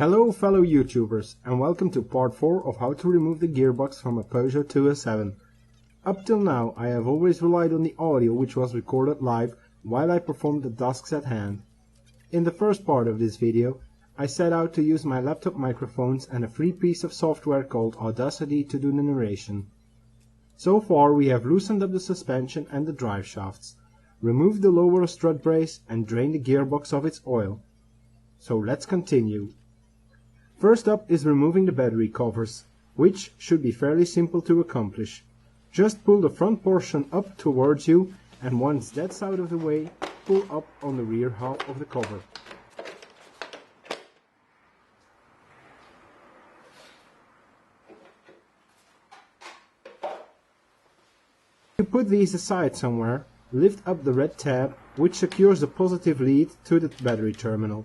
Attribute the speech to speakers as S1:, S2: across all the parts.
S1: Hello fellow YouTubers, and welcome to part 4 of how to remove the gearbox from a Peugeot 207. Up till now I have always relied on the audio which was recorded live while I performed the tasks at hand. In the first part of this video I set out to use my laptop microphones and a free piece of software called Audacity to do the narration. So far we have loosened up the suspension and the drive shafts, removed the lower strut brace and drained the gearbox of its oil. So let's continue. First up is removing the battery covers, which should be fairly simple to accomplish. Just pull the front portion up towards you, and once that's out of the way, pull up on the rear half of the cover. To put these aside somewhere, lift up the red tab, which secures the positive lead to the battery terminal.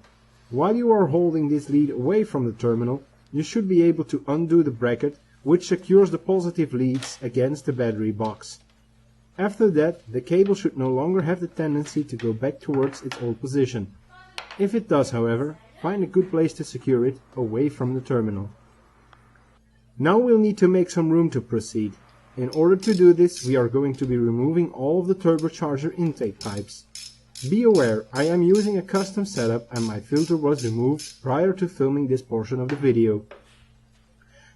S1: While you are holding this lead away from the terminal, you should be able to undo the bracket which secures the positive leads against the battery box. After that, the cable should no longer have the tendency to go back towards its old position. If it does, however, find a good place to secure it away from the terminal. Now we'll need to make some room to proceed. In order to do this, we are going to be removing all of the turbocharger intake pipes. Be aware, I am using a custom setup and my filter was removed prior to filming this portion of the video.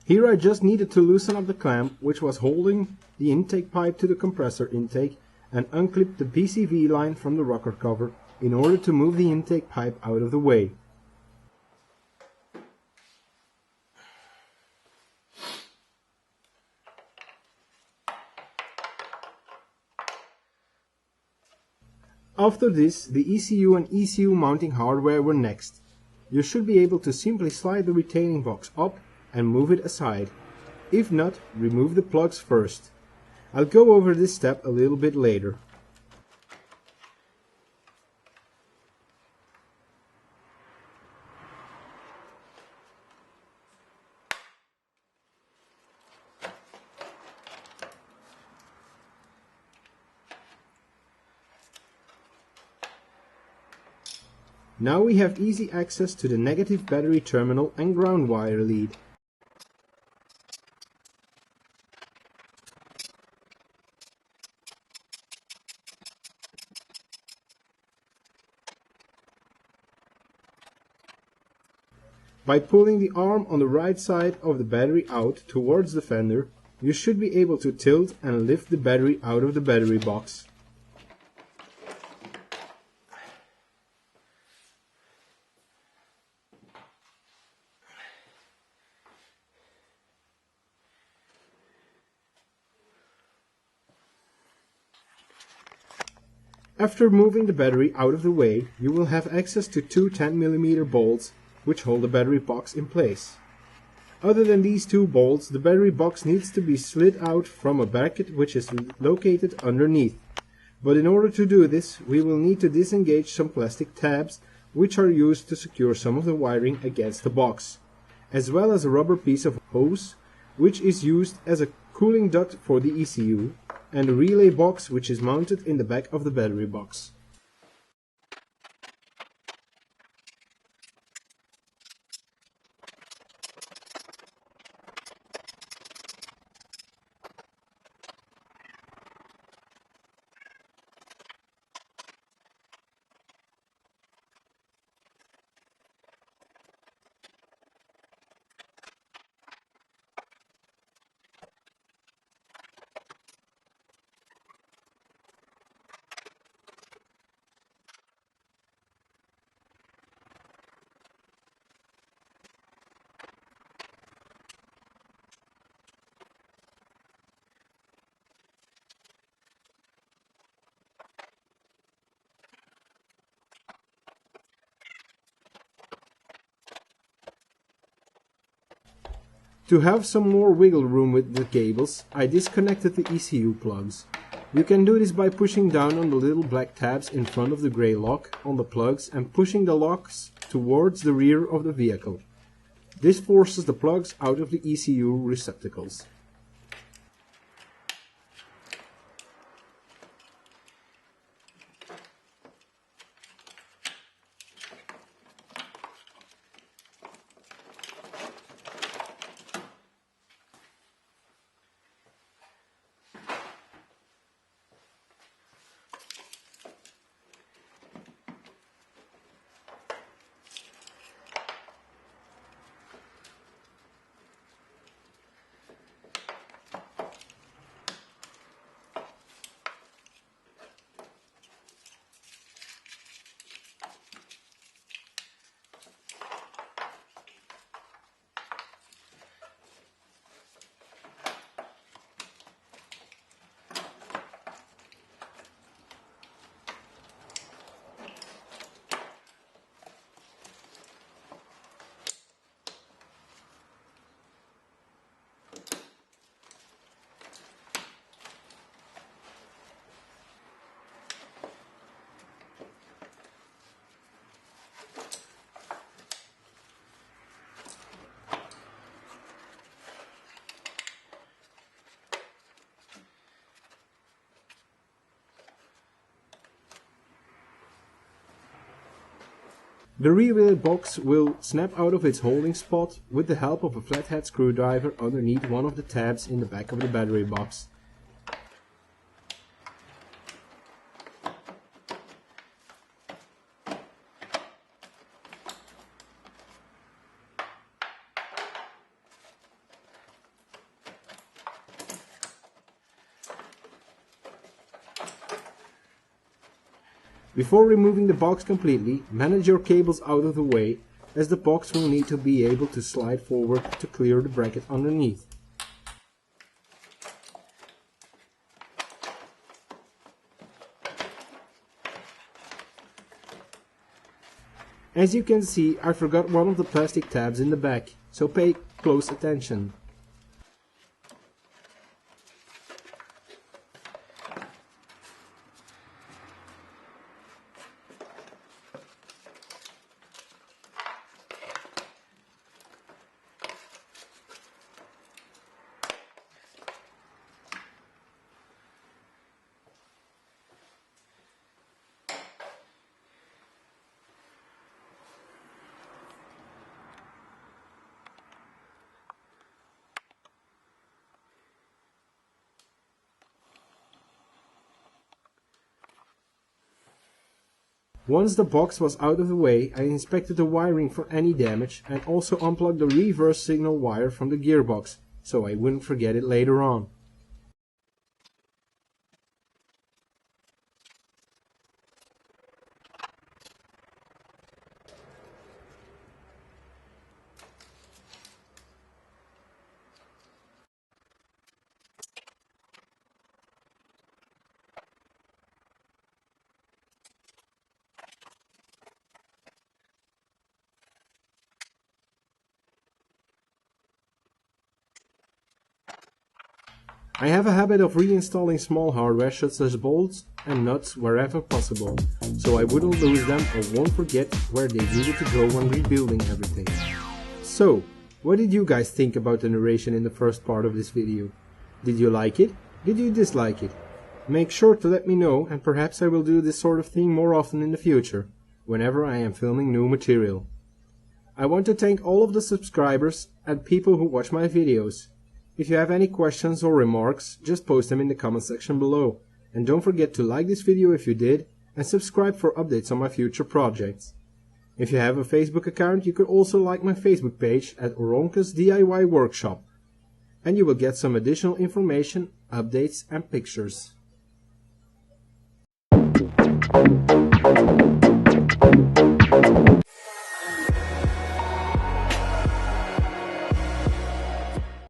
S1: Here I just needed to loosen up the clamp which was holding the intake pipe to the compressor intake and unclip the PCV line from the rocker cover in order to move the intake pipe out of the way. After this, the ECU and ECU mounting hardware were next. You should be able to simply slide the retaining box up and move it aside. If not, remove the plugs first. I'll go over this step a little bit later. Now we have easy access to the negative battery terminal and ground wire lead. By pulling the arm on the right side of the battery out towards the fender, you should be able to tilt and lift the battery out of the battery box. After moving the battery out of the way, you will have access to two 10mm bolts which hold the battery box in place. Other than these two bolts, the battery box needs to be slid out from a bracket which is located underneath. But in order to do this, we will need to disengage some plastic tabs which are used to secure some of the wiring against the box, as well as a rubber piece of hose which is used as a cooling duct for the ECU, and a relay box which is mounted in the back of the battery box. To have some more wiggle room with the cables, I disconnected the ECU plugs. You can do this by pushing down on the little black tabs in front of the grey lock on the plugs and pushing the locks towards the rear of the vehicle. This forces the plugs out of the ECU receptacles. The REUPLOADED box will snap out of its holding spot with the help of a flathead screwdriver underneath one of the tabs in the back of the battery box. Before removing the box completely, manage your cables out of the way, as the box will need to be able to slide forward to clear the bracket underneath. As you can see, I forgot one of the plastic tabs in the back, so pay close attention. Once the box was out of the way, I inspected the wiring for any damage and also unplugged the reverse signal wire from the gearbox, so I wouldn't forget it later on. I have a habit of reinstalling small hardware such as bolts and nuts wherever possible, so I wouldn't lose them or won't forget where they needed to go when rebuilding everything. So, what did you guys think about the narration in the first part of this video? Did you like it? Did you dislike it? Make sure to let me know, and perhaps I will do this sort of thing more often in the future, whenever I am filming new material. I want to thank all of the subscribers and people who watch my videos. If you have any questions or remarks, just post them in the comment section below. And don't forget to like this video if you did, and subscribe for updates on my future projects. If you have a Facebook account, you could also like my Facebook page at Oronka's DIY Workshop. And you will get some additional information, updates and pictures.